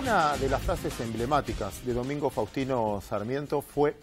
Una de las frases emblemáticas de Domingo Faustino Sarmiento fue: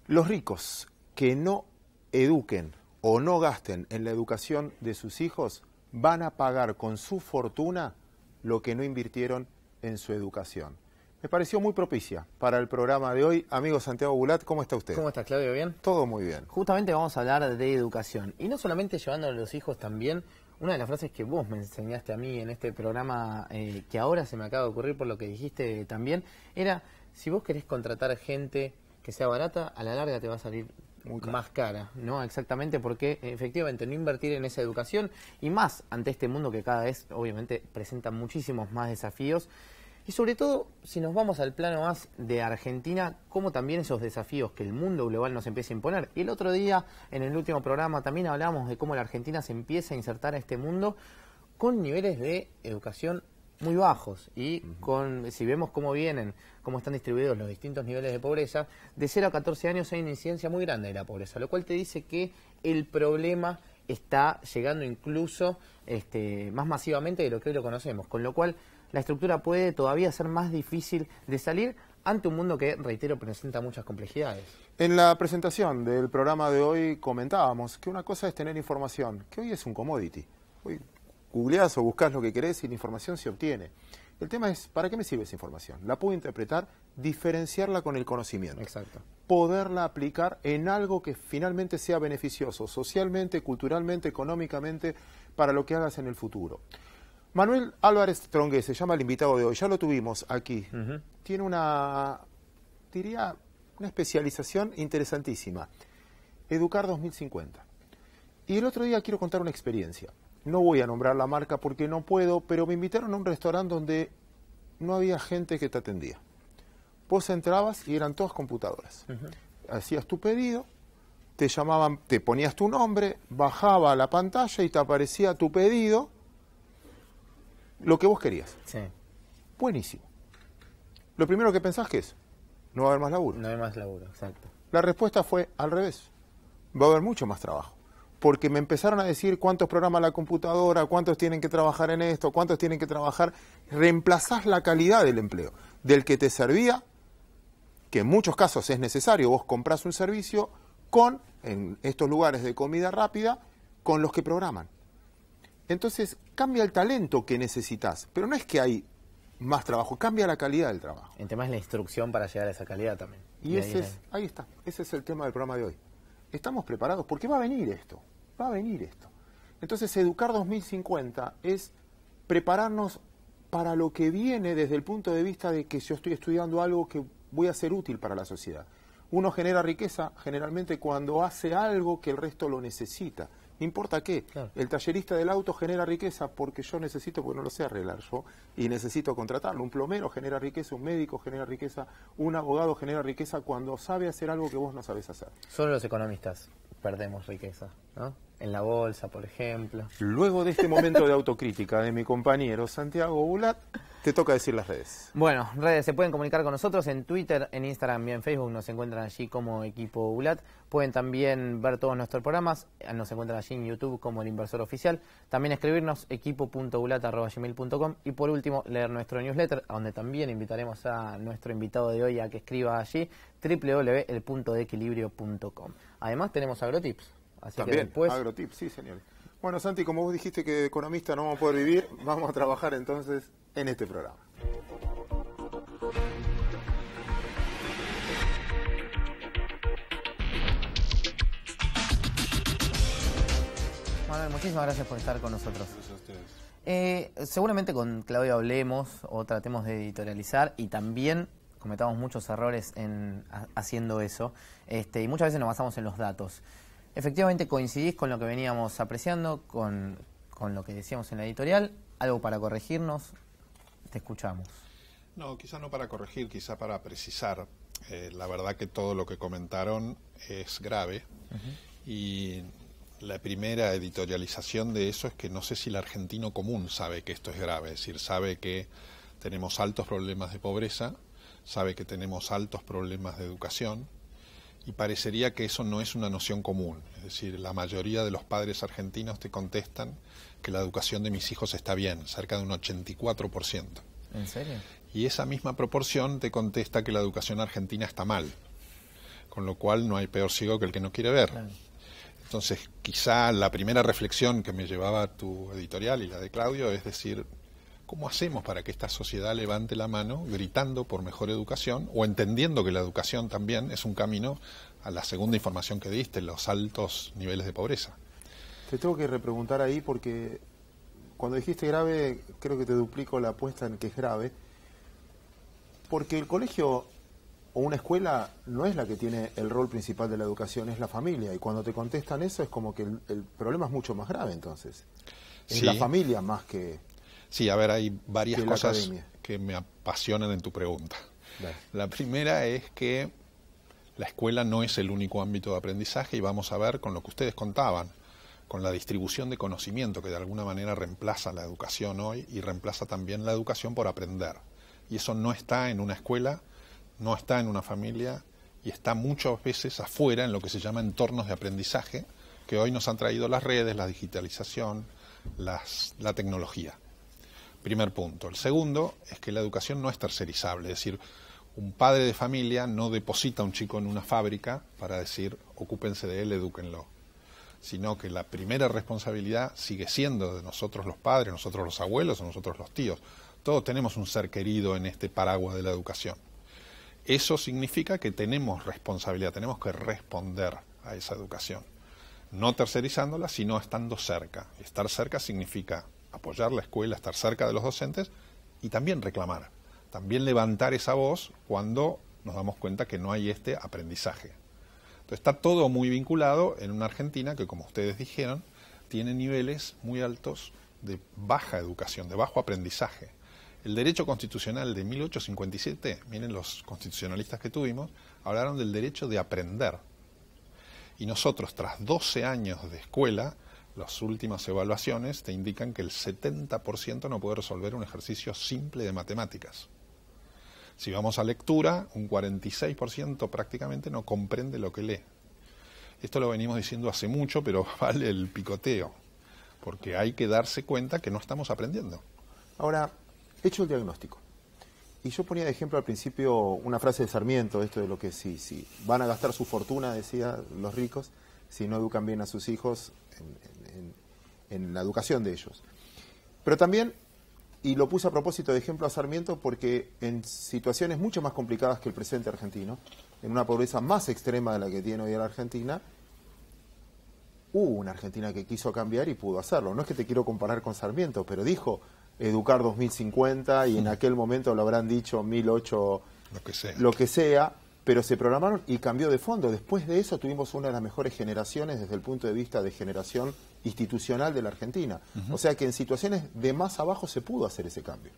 los ricos que no eduquen o no gasten en la educación de sus hijos van a pagar con su fortuna lo que no invirtieron en su educación. Me pareció muy propicia para el programa de hoy. Amigo Santiago Bulat, ¿cómo está usted? ¿Cómo estás, Claudio? ¿Bien? Todo muy bien. Justamente vamos a hablar de educación. Y no solamente llevando a los hijos también. Una de las frases que vos me enseñaste a mí en este programa, que ahora se me acaba de ocurrir por lo que dijiste también, era: si vos querés contratar gente que sea barata, a la larga te va a salir más cara, ¿no? Exactamente, porque efectivamente no invertir en esa educación, y más ante este mundo que cada vez obviamente presenta muchísimos más desafíos. Y sobre todo, si nos vamos al plano más de Argentina, cómo también esos desafíos que el mundo global nos empieza a imponer. Y el otro día, en el último programa, también hablamos de cómo la Argentina se empieza a insertar a este mundo con niveles de educación muy bajos. Y con, si vemos cómo vienen, cómo están distribuidos los distintos niveles de pobreza, de 0 a 14 años hay una incidencia muy grande de la pobreza, lo cual te dice que el problema está llegando incluso más masivamente de lo que hoy lo conocemos, con lo cual la estructura puede todavía ser más difícil de salir ante un mundo que, reitero, presenta muchas complejidades. En la presentación del programa de hoy comentábamos que una cosa es tener información, que hoy es un commodity. Hoy googleás o buscás lo que querés y la información se obtiene. El tema es: ¿para qué me sirve esa información? La puedo interpretar, diferenciarla con el conocimiento. Exacto. Poderla aplicar en algo que finalmente sea beneficioso, socialmente, culturalmente, económicamente, para lo que hagas en el futuro. Manuel Álvarez Trongué se llama el invitado de hoy, ya lo tuvimos aquí. Tiene una especialización interesantísima: Educar 2050. Y el otro día quiero contar una experiencia. No voy a nombrar la marca porque no puedo, pero me invitaron a un restaurante donde no había gente que te atendía. Vos entrabas y eran todas computadoras. Hacías tu pedido, te llamaban, te ponías tu nombre, bajaba a la pantalla y te aparecía tu pedido, lo que vos querías. Sí. Buenísimo. Lo primero que pensás que es: no va a haber más laburo. No hay más laburo, exacto. La respuesta fue al revés: va a haber mucho más trabajo. Porque me empezaron a decir cuántos programa la computadora, cuántos tienen que trabajar en esto, cuántos tienen que trabajar. Reemplazás la calidad del empleo, del que te servía, que en muchos casos es necesario. Vos comprás un servicio con, en estos lugares de comida rápida, con los que programan. Entonces cambia el talento que necesitas, pero no es que hay más trabajo, cambia la calidad del trabajo. El tema es la instrucción para llegar a esa calidad también. Y ahí está, ese es el tema del programa de hoy. ¿Estamos preparados? Porque va a venir esto, va a venir esto. Entonces, Educar 2050 es prepararnos para lo que viene desde el punto de vista de que yo estoy estudiando algo que voy a ser útil para la sociedad. Uno genera riqueza generalmente cuando hace algo que el resto lo necesita. No importa qué. Claro. El tallerista del auto genera riqueza porque yo necesito, porque no lo sé arreglar yo, y necesito contratarlo. Un plomero genera riqueza, un médico genera riqueza, un abogado genera riqueza cuando sabe hacer algo que vos no sabés hacer. Solo los economistas perdemos riqueza, ¿no? En la bolsa, por ejemplo. Luego de este momento de autocrítica de mi compañero Santiago Bulat, te toca decir las redes. Bueno, redes, se pueden comunicar con nosotros en Twitter, en Instagram y en Facebook. Nos encuentran allí como Equipo Bulat. Pueden también ver todos nuestros programas. Nos encuentran allí en YouTube como El Inversor Oficial. También escribirnos equipo.bulat@gmail.com. Y por último, leer nuestro newsletter, donde también invitaremos a nuestro invitado de hoy a que escriba allí, www.elpuntodeequilibrio.com. Además tenemos agrotips. Así también, que después... agrotips, sí señor. Bueno, Santi, como vos dijiste que de economista no vamos a poder vivir, vamos a trabajar entonces en este programa. Manuel, muchísimas gracias por estar con nosotros. Gracias a ustedes. Seguramente con Claudio hablemos o tratemos de editorializar, y también cometamos muchos errores haciendo eso, y muchas veces nos basamos en los datos. Efectivamente coincidís con lo que veníamos apreciando, con lo que decíamos en la editorial. ¿Algo para corregirnos? Te escuchamos. No, quizá no para corregir, quizá para precisar. La verdad que todo lo que comentaron es grave. Y la primera editorialización de eso es que no sé si el argentino común sabe que esto es grave. Es decir, sabe que tenemos altos problemas de pobreza, sabe que tenemos altos problemas de educación, y parecería que eso no es una noción común. Es decir, la mayoría de los padres argentinos te contestan que la educación de mis hijos está bien, cerca de un 84%. ¿En serio? Y esa misma proporción te contesta que la educación argentina está mal, con lo cual no hay peor ciego que el que no quiere ver. Claro. Entonces, quizá la primera reflexión que me llevaba a tu editorial y la de Claudio es decir, ¿cómo hacemos para que esta sociedad levante la mano gritando por mejor educación o entendiendo que la educación también es un camino a la segunda información que diste, los altos niveles de pobreza? Te tengo que repreguntar ahí porque cuando dijiste grave, creo que te duplico la apuesta en que es grave, porque el colegio o una escuela no es la que tiene el rol principal de la educación, es la familia. Y cuando te contestan eso es como que el problema es mucho más grave entonces. Es Sí. la familia más que... Sí, a ver, hay varias que la cosas academia. que me apasionan en tu pregunta. Dale. La primera es que la escuela no es el único ámbito de aprendizaje y vamos a ver con lo que ustedes contaban, con la distribución de conocimiento que de alguna manera reemplaza la educación hoy y reemplaza también la educación por aprender. Y eso no está en una escuela, no está en una familia y está muchas veces afuera en lo que se llama entornos de aprendizaje que hoy nos han traído las redes, la digitalización, la tecnología. Primer punto. El segundo es que la educación no es tercerizable, es decir, un padre de familia no deposita a un chico en una fábrica para decir, ocúpense de él, edúquenlo, sino que la primera responsabilidad sigue siendo de nosotros los padres, nosotros los abuelos o nosotros los tíos. Todos tenemos un ser querido en este paraguas de la educación. Eso significa que tenemos responsabilidad, tenemos que responder a esa educación, no tercerizándola, sino estando cerca. Estar cerca significa apoyar la escuela, estar cerca de los docentes y también reclamar, también levantar esa voz cuando nos damos cuenta que no hay este aprendizaje. Entonces está todo muy vinculado en una Argentina que, como ustedes dijeron, tiene niveles muy altos de baja educación, de bajo aprendizaje. El derecho constitucional de 1857, miren los constitucionalistas que tuvimos, hablaron del derecho de aprender. Y nosotros, tras 12 años de escuela, las últimas evaluaciones te indican que el 70% no puede resolver un ejercicio simple de matemáticas. Si vamos a lectura, un 46% prácticamente no comprende lo que lee. Esto lo venimos diciendo hace mucho, pero vale el picoteo, porque hay que darse cuenta que no estamos aprendiendo. Ahora, hecho el diagnóstico. Y yo ponía de ejemplo al principio una frase de Sarmiento, esto de lo que si van a gastar su fortuna, decía, los ricos, si no educan bien a sus hijos en la educación de ellos. Pero también, y lo puse a propósito de ejemplo a Sarmiento, porque en situaciones mucho más complicadas que el presente argentino, en una pobreza más extrema de la que tiene hoy la Argentina, hubo una Argentina que quiso cambiar y pudo hacerlo. No es que te quiero comparar con Sarmiento, pero dijo educar 2050 y en aquel momento lo habrán dicho 1008, lo que sea, pero se programaron y cambió de fondo. Después de eso tuvimos una de las mejores generaciones desde el punto de vista de generación institucional de la Argentina. O sea que en situaciones de más abajo se pudo hacer ese cambio.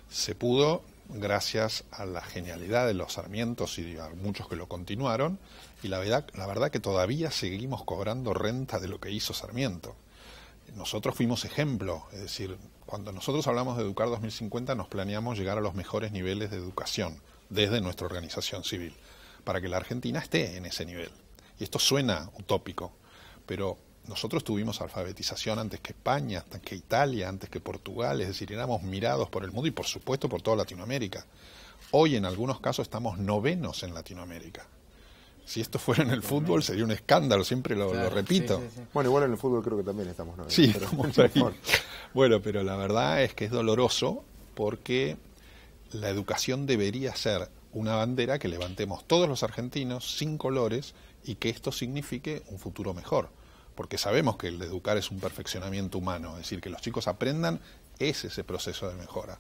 Se pudo gracias a la genialidad de los Sarmientos y a muchos que lo continuaron, y la verdad que todavía seguimos cobrando renta de lo que hizo Sarmiento. Nosotros fuimos ejemplo, es decir, cuando nosotros hablamos de Educar 2050 nos planeamos llegar a los mejores niveles de educación desde nuestra organización civil, para que la Argentina esté en ese nivel. Y esto suena utópico, pero nosotros tuvimos alfabetización antes que España, antes que Italia, antes que Portugal, es decir, éramos mirados por el mundo y por supuesto por toda Latinoamérica. Hoy en algunos casos estamos novenos en Latinoamérica. Si esto fuera en el fútbol sería un escándalo, siempre lo repito. Sí, sí, sí. Bueno, igual en el fútbol creo que también estamos novenos. Sí, pero estamos mucho ahí. mejor. Bueno, pero la verdad es que es doloroso porque la educación debería ser una bandera que levantemos todos los argentinos sin colores y que esto signifique un futuro mejor. Porque sabemos que el educar es un perfeccionamiento humano, es decir, que los chicos aprendan es ese proceso de mejora.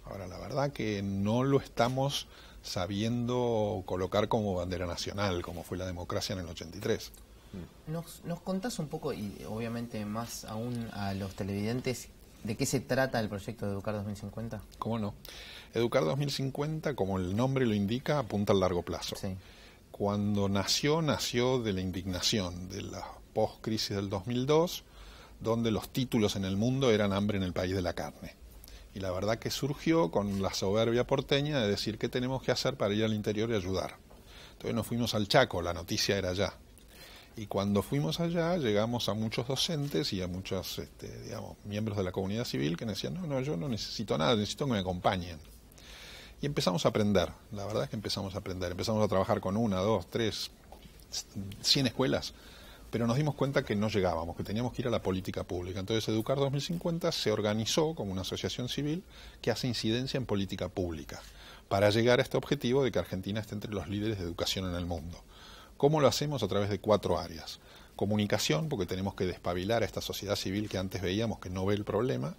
Ahora, la verdad que no lo estamos sabiendo colocar como bandera nacional, como fue la democracia en el 83. ¿Nos contás un poco, y obviamente más aún a los televidentes, de qué se trata el proyecto de Educar 2050? ¿Cómo no? Educar 2050, como el nombre lo indica, apunta al largo plazo. Sí. Cuando nació de la indignación de la post-crisis del 2002, donde los títulos en el mundo eran hambre en el país de la carne. Y la verdad que surgió con la soberbia porteña de decir qué tenemos que hacer para ir al interior y ayudar. Entonces nos fuimos al Chaco, la noticia era allá. Y cuando fuimos allá, llegamos a muchos docentes y a muchos digamos, miembros de la comunidad civil que nos decían, no, yo no necesito nada, necesito que me acompañen. Y empezamos a aprender, la verdad es que empezamos a aprender. Empezamos a trabajar con 1, 2, 3, 100 escuelas, pero nos dimos cuenta que no llegábamos, que teníamos que ir a la política pública. Entonces Educar 2050 se organizó como una asociación civil que hace incidencia en política pública para llegar a este objetivo de que Argentina esté entre los líderes de educación en el mundo. ¿Cómo lo hacemos? A través de 4 áreas. Comunicación, porque tenemos que despabilar a esta sociedad civil que antes veíamos que no ve el problema.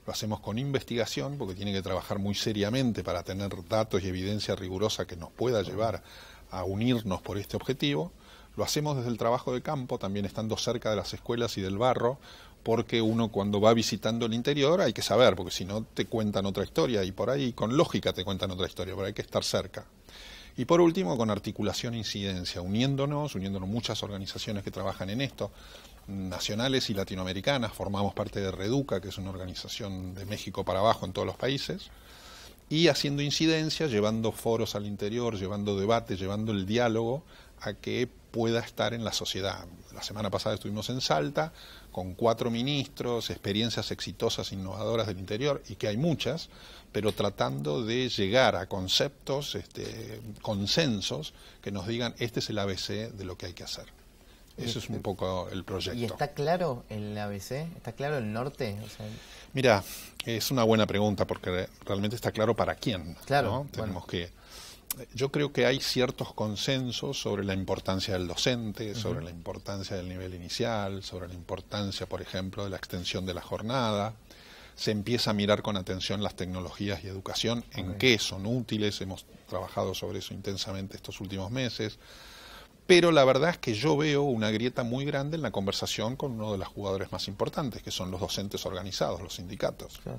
Lo hacemos con investigación, porque tiene que trabajar muy seriamente para tener datos y evidencia rigurosa que nos pueda llevar a unirnos por este objetivo. Lo hacemos desde el trabajo de campo, también estando cerca de las escuelas y del barro, porque uno cuando va visitando el interior hay que saber, porque si no te cuentan otra historia, y por ahí con lógica te cuentan otra historia, pero hay que estar cerca. Y por último, con articulación e incidencia, uniéndonos muchas organizaciones que trabajan en esto, nacionales y latinoamericanas. Formamos parte de Reduca, que es una organización de México para abajo en todos los países, y haciendo incidencia, llevando foros al interior, llevando debates, llevando el diálogo a que pueda estar en la sociedad. La semana pasada estuvimos en Salta con 4 ministros, experiencias exitosas, innovadoras del interior, y que hay muchas, pero tratando de llegar a conceptos, consensos, que nos digan, este es el ABC de lo que hay que hacer. Eso es un poco el proyecto. ¿Y está claro el ABC? ¿Está claro el norte? O sea, mira, es una buena pregunta, porque realmente está claro para quién. Claro, ¿no? Tenemos que... Yo creo que hay ciertos consensos sobre la importancia del docente, sobre la importancia del nivel inicial, sobre la importancia, por ejemplo, de la extensión de la jornada. Se empieza a mirar con atención las tecnologías y educación, en qué son útiles. Hemos trabajado sobre eso intensamente estos últimos meses. Pero la verdad es que yo veo una grieta muy grande en la conversación con uno de los jugadores más importantes, que son los docentes organizados, los sindicatos. Claro.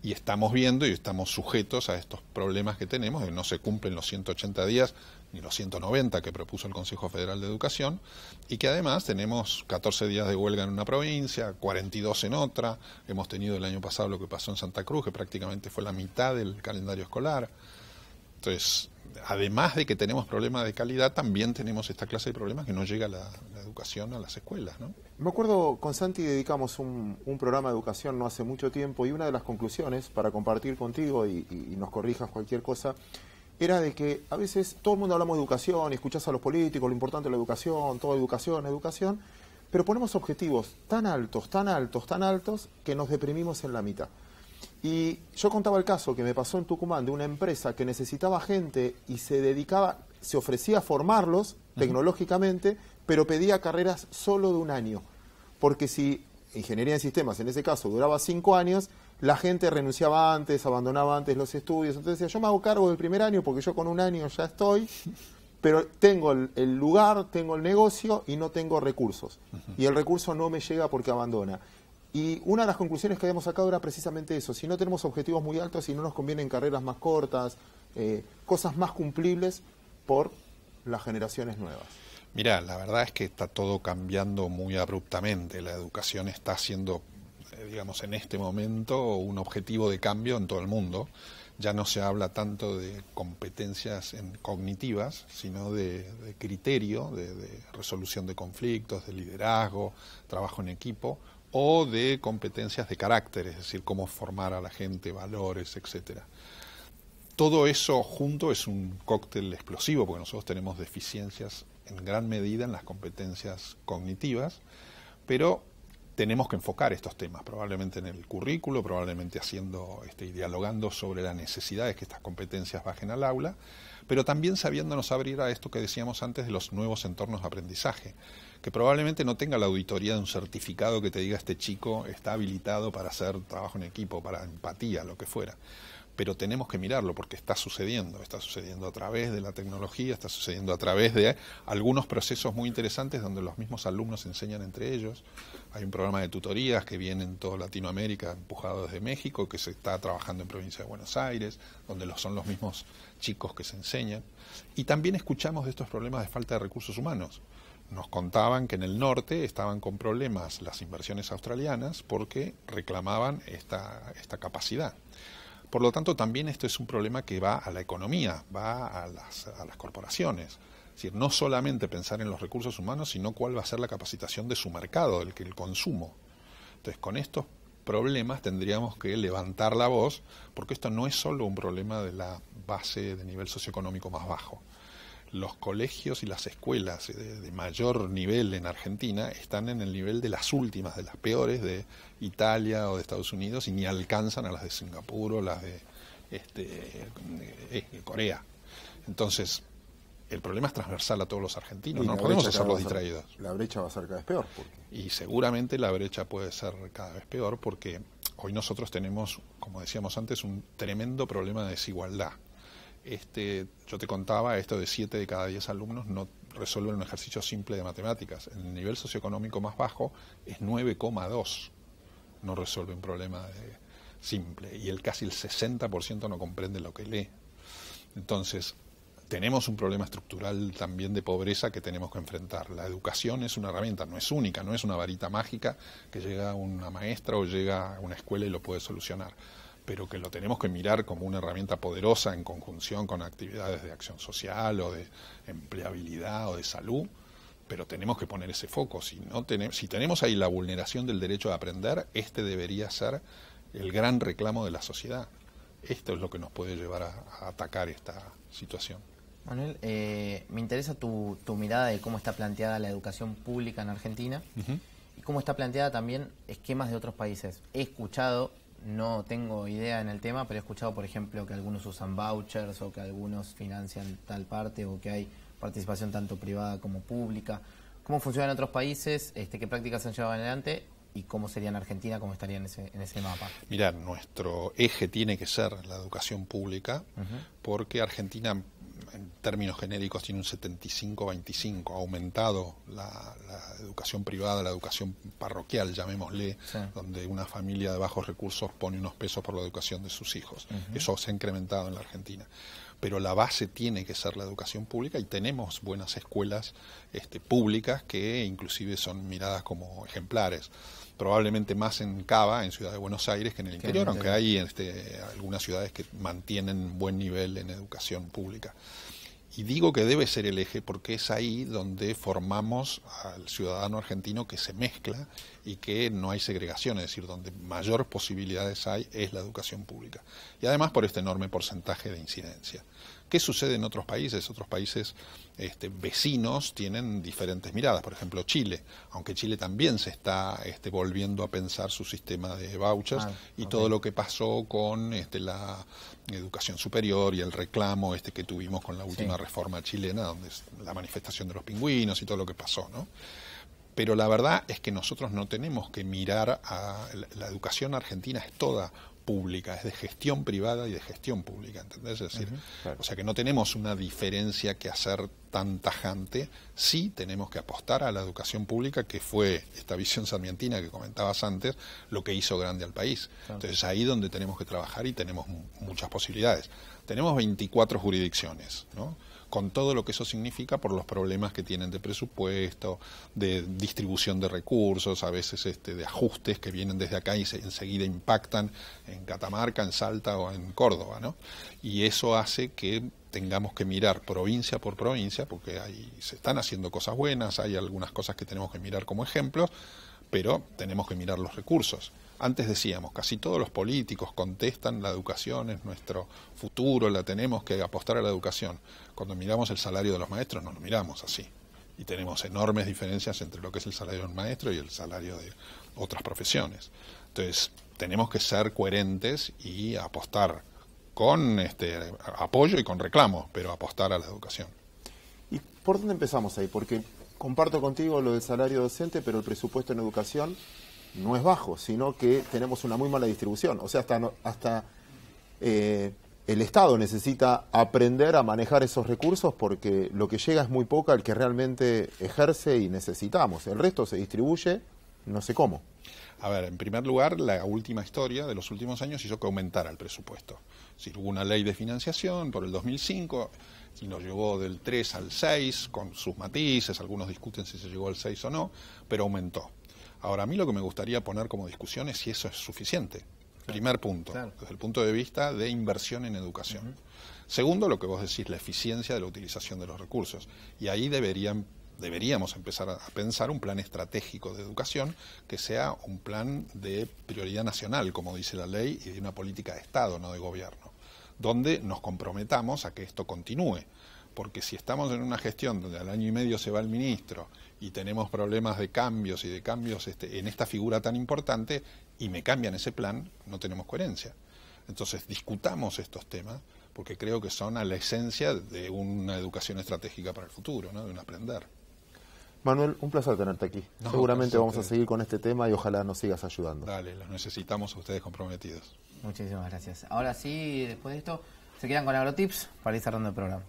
Y estamos viendo y estamos sujetos a estos problemas que tenemos, de que no se cumplen los 180 días ni los 190 que propuso el Consejo Federal de Educación, y que además tenemos 14 días de huelga en una provincia, 42 en otra. Hemos tenido el año pasado lo que pasó en Santa Cruz, que prácticamente fue la mitad del calendario escolar. Entonces, además de que tenemos problemas de calidad, también tenemos esta clase de problemas que no llega la educación a las escuelas, ¿no? Me acuerdo, con Santi dedicamos un programa de educación no hace mucho tiempo, y una de las conclusiones, para compartir contigo y nos corrijas cualquier cosa, era de que a veces todo el mundo hablamos de educación y escuchás a los políticos, lo importante es la educación, todo educación, pero ponemos objetivos tan altos, tan altos, tan altos, que nos deprimimos en la mitad. Y yo contaba el caso que me pasó en Tucumán de una empresa que necesitaba gente y se ofrecía a formarlos tecnológicamente, pero pedía carreras solo de 1 año. Porque si ingeniería en sistemas, en ese caso, duraba 5 años, la gente renunciaba antes, abandonaba antes los estudios. Entonces decía, yo me hago cargo del primer año porque yo con 1 año ya estoy, pero tengo el lugar, tengo el negocio y no tengo recursos. Y el recurso no me llega porque abandona. Y una de las conclusiones que habíamos sacado era precisamente eso. Si no tenemos objetivos muy altos y no nos convienen carreras más cortas, cosas más cumplibles por las generaciones nuevas. Mira, la verdad es que está todo cambiando muy abruptamente. La educación está siendo, digamos, en este momento un objetivo de cambio en todo el mundo. Ya no se habla tanto de competencias cognitivas, sino de criterio, de resolución de conflictos, de liderazgo, trabajo en equipo, o de competencias de carácter, es decir, cómo formar a la gente, valores, etcétera. Todo eso junto es un cóctel explosivo, porque nosotros tenemos deficiencias en gran medida en las competencias cognitivas, pero tenemos que enfocar estos temas, probablemente en el currículo, probablemente haciendo y dialogando sobre la necesidad de que estas competencias bajen al aula, pero también sabiéndonos abrir a esto que decíamos antes de los nuevos entornos de aprendizaje, que probablemente no tenga la auditoría de un certificado que te diga este chico está habilitado para hacer trabajo en equipo, para empatía, lo que fuera. Pero tenemos que mirarlo porque está sucediendo a través de la tecnología, está sucediendo a través de algunos procesos muy interesantes donde los mismos alumnos se enseñan entre ellos. Hay un programa de tutorías que viene en toda Latinoamérica, empujado desde México, que se está trabajando en provincia de Buenos Aires, donde son los mismos chicos que se enseñan. Y también escuchamos de estos problemas de falta de recursos humanos. Nos contaban que en el norte estaban con problemas las inversiones australianas porque reclamaban esta capacidad. Por lo tanto, también esto es un problema que va a la economía, va a las corporaciones. Es decir, no solamente pensar en los recursos humanos, sino cuál va a ser la capacitación de su mercado, el consumo. Entonces, con estos problemas tendríamos que levantar la voz, porque esto no es solo un problema de la base de nivel socioeconómico más bajo. Los colegios y las escuelas de mayor nivel en Argentina están en el nivel de las últimas, de las peores de Italia o de Estados Unidos, y ni alcanzan a las de Singapur o las de Corea. Entonces, el problema es transversal a todos los argentinos, no podemos hacerlos distraídos. La brecha va a ser cada vez peor. Y seguramente la brecha puede ser cada vez peor, porque hoy nosotros tenemos, como decíamos antes, un tremendo problema de desigualdad. Yo te contaba, esto de 7 de cada 10 alumnos no resuelven un ejercicio simple de matemáticas. En el nivel socioeconómico más bajo es 9,2. No resuelve un problema simple. Y casi el 60% no comprende lo que lee. Entonces, tenemos un problema estructural también de pobreza que tenemos que enfrentar. La educación es una herramienta, no es única, no es una varita mágica que llega una maestra o llega a una escuela y lo puede solucionar, pero que lo tenemos que mirar como una herramienta poderosa en conjunción con actividades de acción social o de empleabilidad o de salud, pero tenemos que poner ese foco. Si tenemos ahí la vulneración del derecho a aprender, debería ser el gran reclamo de la sociedad. Esto es lo que nos puede llevar a atacar esta situación. Manuel, me interesa tu mirada de cómo está planteada la educación pública en Argentina y cómo está planteada también esquemas de otros países. He escuchado, no tengo idea en el tema, pero he escuchado, por ejemplo, que algunos usan vouchers o que algunos financian tal parte o que hay participación tanto privada como pública. ¿Cómo funciona en otros países? ¿Qué prácticas se han llevado adelante? ¿Y cómo sería en Argentina? ¿Cómo estaría en ese mapa? Mirá, nuestro eje tiene que ser la educación pública, porque Argentina, en términos genéricos, tiene un 75-25, ha aumentado la educación privada, la educación parroquial, llamémosle, sí, donde una familia de bajos recursos pone unos pesos por la educación de sus hijos. Eso se ha incrementado en la Argentina. Pero la base tiene que ser la educación pública, y tenemos buenas escuelas públicas que inclusive son miradas como ejemplares. Probablemente más en Cava, en Ciudad de Buenos Aires, que en el interior, aunque hay algunas ciudades que mantienen buen nivel en educación pública. Y digo que debe ser el eje porque es ahí donde formamos al ciudadano argentino que se mezcla y que no hay segregación, es decir, donde mayor posibilidades hay es la educación pública. Y además por este enorme porcentaje de incidencia. ¿Qué sucede en otros países? Otros países vecinos tienen diferentes miradas. Por ejemplo, Chile, aunque Chile también se está volviendo a pensar su sistema de vouchers y todo lo que pasó con la educación superior y el reclamo que tuvimos con la última reforma chilena, donde es la manifestación de los pingüinos y todo lo que pasó, ¿no? Pero la verdad es que nosotros no tenemos que mirar a la educación argentina, es toda pública, es de gestión privada y de gestión pública, ¿entendés? Es decir, claro, o sea que no tenemos una diferencia que hacer tan tajante. Sí tenemos que apostar a la educación pública, que fue esta visión sarmientina que comentabas antes, lo que hizo grande al país. Claro. Entonces ahí donde tenemos que trabajar y tenemos muchas posibilidades. Tenemos 24 jurisdicciones, ¿no?, con todo lo que eso significa por los problemas que tienen de presupuesto, de distribución de recursos, a veces de ajustes que vienen desde acá y enseguida impactan en Catamarca, en Salta o en Córdoba, ¿no? Y eso hace que tengamos que mirar provincia por provincia, porque ahí se están haciendo cosas buenas, hay algunas cosas que tenemos que mirar como ejemplos, pero tenemos que mirar los recursos. Antes decíamos, casi todos los políticos contestan, la educación es nuestro futuro, la tenemos que apostar a la educación. Cuando miramos el salario de los maestros no lo miramos así. Y tenemos enormes diferencias entre lo que es el salario de un maestro y el salario de otras profesiones. Entonces, tenemos que ser coherentes y apostar con apoyo y con reclamo, pero apostar a la educación. ¿Y por dónde empezamos ahí? Porque comparto contigo lo del salario docente, pero el presupuesto en educación no es bajo, sino que tenemos una muy mala distribución. O sea, hasta el Estado necesita aprender a manejar esos recursos, porque lo que llega es muy poco al que realmente ejerce y necesitamos. El resto se distribuye, no sé cómo. A ver, en primer lugar, la última historia de los últimos años hizo que aumentara el presupuesto. Es decir, hubo una ley de financiación por el 2005 y nos llevó del 3 al 6, con sus matices, algunos discuten si se llegó al 6 o no, pero aumentó. Ahora, a mí lo que me gustaría poner como discusión es si eso es suficiente. Primer punto, desde el punto de vista de inversión en educación. Segundo, lo que vos decís, la eficiencia de la utilización de los recursos. Y ahí deberíamos empezar a pensar un plan estratégico de educación que sea un plan de prioridad nacional, como dice la ley, y de una política de Estado, no de gobierno, donde nos comprometamos a que esto continúe. Porque si estamos en una gestión donde al año y medio se va el ministro y tenemos problemas de cambios en esta figura tan importante y me cambian ese plan, no tenemos coherencia. Entonces discutamos estos temas porque creo que son a la esencia de una educación estratégica para el futuro, ¿no? De un aprender. Manuel, un placer tenerte aquí. Seguramente vamos a seguir con este tema y ojalá nos sigas ayudando. Dale, los necesitamos a ustedes comprometidos. Muchísimas gracias. Ahora sí, después de esto, se quedan con AgroTips para ir cerrando el programa.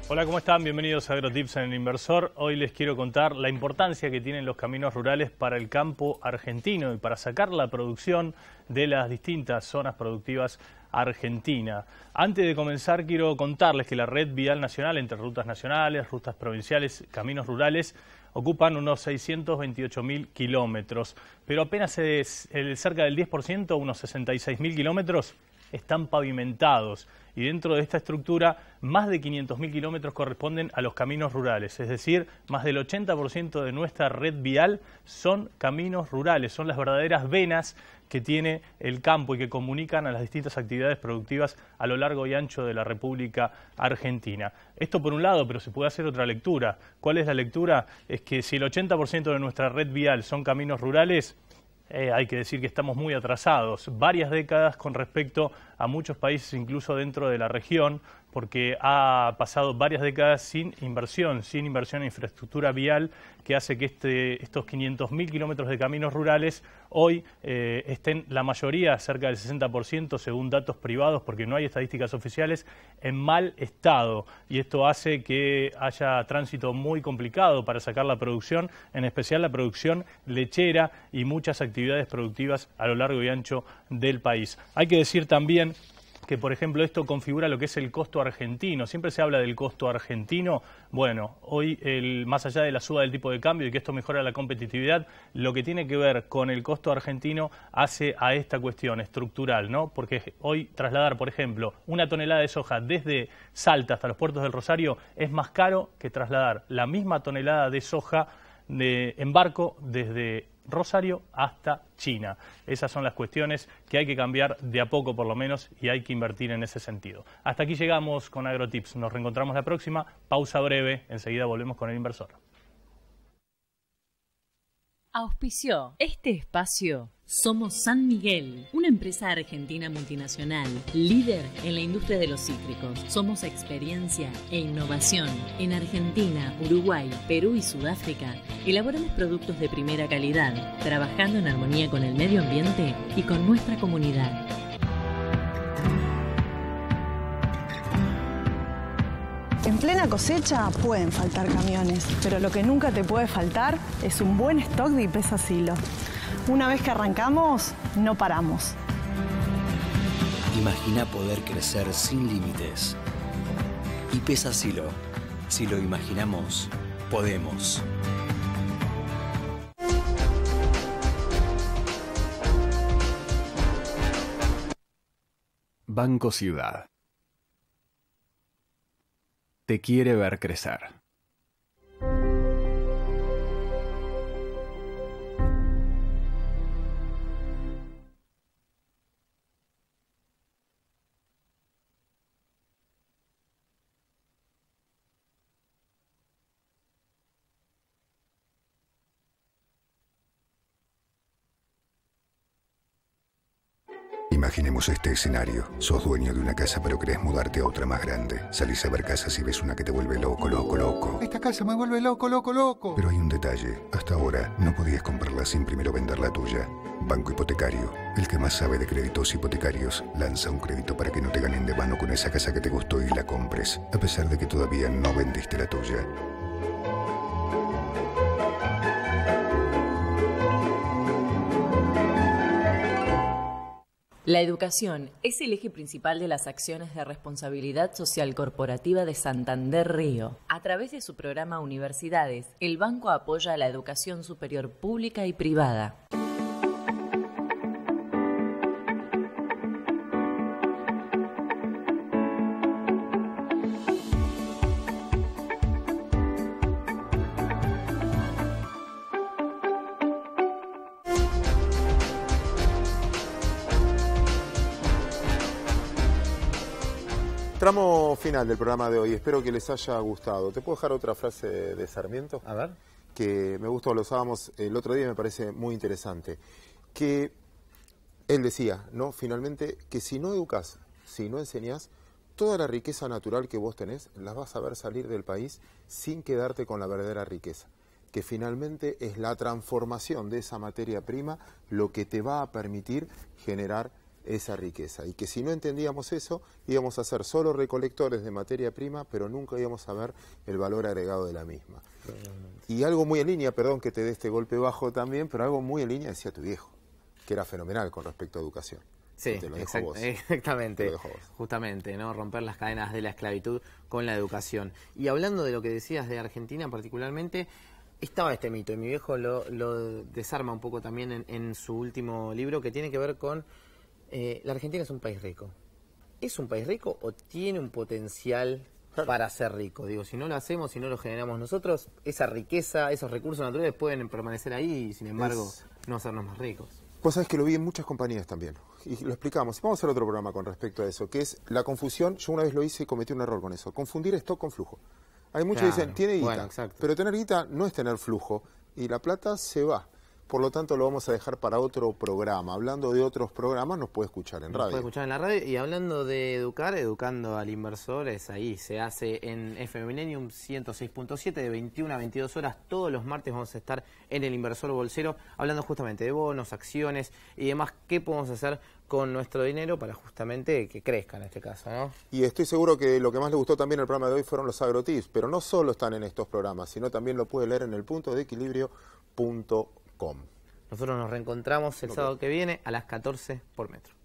Hola, ¿cómo están? Bienvenidos a AgroTips en el Inversor. Hoy les quiero contar la importancia que tienen los caminos rurales para el campo argentino y para sacar la producción de las distintas zonas productivas argentinas. Antes de comenzar, quiero contarles que la red vial nacional, entre rutas nacionales, rutas provinciales, caminos rurales, ocupan unos 628.000 kilómetros, pero apenas cerca del 10%, unos 66.000 kilómetros, están pavimentados. Y dentro de esta estructura, más de 500.000 kilómetros corresponden a los caminos rurales. Es decir, más del 80% de nuestra red vial son caminos rurales, son las verdaderas venas que tiene el campo y que comunican a las distintas actividades productivas a lo largo y ancho de la República Argentina. Esto por un lado, pero se puede hacer otra lectura. ¿Cuál es la lectura? Es que si el 80% de nuestra red vial son caminos rurales, hay que decir que estamos muy atrasados, varias décadas con respecto a muchos países, incluso dentro de la región, porque ha pasado varias décadas sin inversión en infraestructura vial, que hace que estos 500.000 kilómetros de caminos rurales hoy estén la mayoría, cerca del 60%, según datos privados, porque no hay estadísticas oficiales, en mal estado. Y esto hace que haya tránsito muy complicado para sacar la producción, en especial la producción lechera y muchas actividades productivas a lo largo y ancho del país. Hay que decir también que, por ejemplo, esto configura lo que es el costo argentino. Siempre se habla del costo argentino. Bueno, hoy, más allá de la suba del tipo de cambio y que esto mejora la competitividad, lo que tiene que ver con el costo argentino hace a esta cuestión estructural, ¿no? Porque hoy trasladar, por ejemplo, una tonelada de soja desde Salta hasta los puertos del Rosario es más caro que trasladar la misma tonelada de soja en barco desde Rosario hasta China. Esas son las cuestiones que hay que cambiar de a poco por lo menos y hay que invertir en ese sentido. Hasta aquí llegamos con AgroTips. Nos reencontramos la próxima. Pausa breve. Enseguida volvemos con el inversor. Auspició este espacio. Somos San Miguel, una empresa argentina multinacional, líder en la industria de los cítricos. Somos experiencia e innovación. En Argentina, Uruguay, Perú y Sudáfrica, elaboramos productos de primera calidad, trabajando en armonía con el medio ambiente y con nuestra comunidad. En plena cosecha pueden faltar camiones, pero lo que nunca te puede faltar es un buen stock de IPESA Silo. Una vez que arrancamos, no paramos. Imagina poder crecer sin límites. IPESA Silo. Si lo imaginamos, podemos. Banco Ciudad. Te quiere ver crecer. Imaginemos este escenario. Sos dueño de una casa pero querés mudarte a otra más grande. Salís a ver casas y ves una que te vuelve loco, loco, loco. Esta casa me vuelve loco, loco, loco. Pero hay un detalle. Hasta ahora no podías comprarla sin primero vender la tuya. Banco Hipotecario, el que más sabe de créditos hipotecarios, lanza un crédito para que no te ganen de mano con esa casa que te gustó y la compres, a pesar de que todavía no vendiste la tuya. La educación es el eje principal de las acciones de responsabilidad social corporativa de Santander Río. A través de su programa Universidades, el banco apoya a la educación superior pública y privada. Tramo final del programa de hoy, espero que les haya gustado. ¿Te puedo dejar otra frase de Sarmiento? A ver. Que me gustó, lo usábamos el otro día y me parece muy interesante. Que él decía, ¿no? Finalmente, que si no educás, si no enseñás, toda la riqueza natural que vos tenés, las vas a ver salir del país sin quedarte con la verdadera riqueza. Que finalmente es la transformación de esa materia prima lo que te va a permitir generar esa riqueza, y que si no entendíamos eso íbamos a ser solo recolectores de materia prima, pero nunca íbamos a ver el valor agregado de la misma. Y algo muy en línea, perdón que te dé este golpe bajo también, pero algo muy en línea decía tu viejo, que era fenomenal con respecto a educación. Sí, te lo dejo vos. Exactamente, te lo dejo vos. Justamente, ¿no? Romper las cadenas de la esclavitud con la educación. Y hablando de lo que decías de Argentina particularmente, estaba este mito, y mi viejo lo desarma un poco también en su último libro, que tiene que ver con la Argentina es un país rico. ¿Es un país rico o tiene un potencial para ser rico? Digo, si no lo hacemos, si no lo generamos nosotros, esa riqueza, esos recursos naturales pueden permanecer ahí y sin embargo no hacernos más ricos. Vos sabés que lo vi en muchas compañías también, y lo explicamos. Vamos a hacer otro programa con respecto a eso, que es la confusión. Yo una vez lo hice y cometí un error con eso, confundir stock con flujo. Hay muchos que dicen, tiene guita, pero tener guita no es tener flujo, y la plata se va. Por lo tanto, lo vamos a dejar para otro programa. Hablando de otros programas, nos puede escuchar en radio. Nos puede escuchar en la radio. Y hablando de educar, educando al inversor, es ahí. Se hace en FM Millennium 106.7 de 21 a 22 horas. Todos los martes vamos a estar en el Inversor Bolsero hablando justamente de bonos, acciones y demás. ¿Qué podemos hacer con nuestro dinero para justamente que crezca en este caso, ¿no? Y estoy seguro que lo que más le gustó también al programa de hoy fueron los agrotips. Pero no solo están en estos programas, sino también lo puede leer en el puntodeequilibrio.com. Nosotros nos reencontramos el sábado que viene a las 14 por Metro.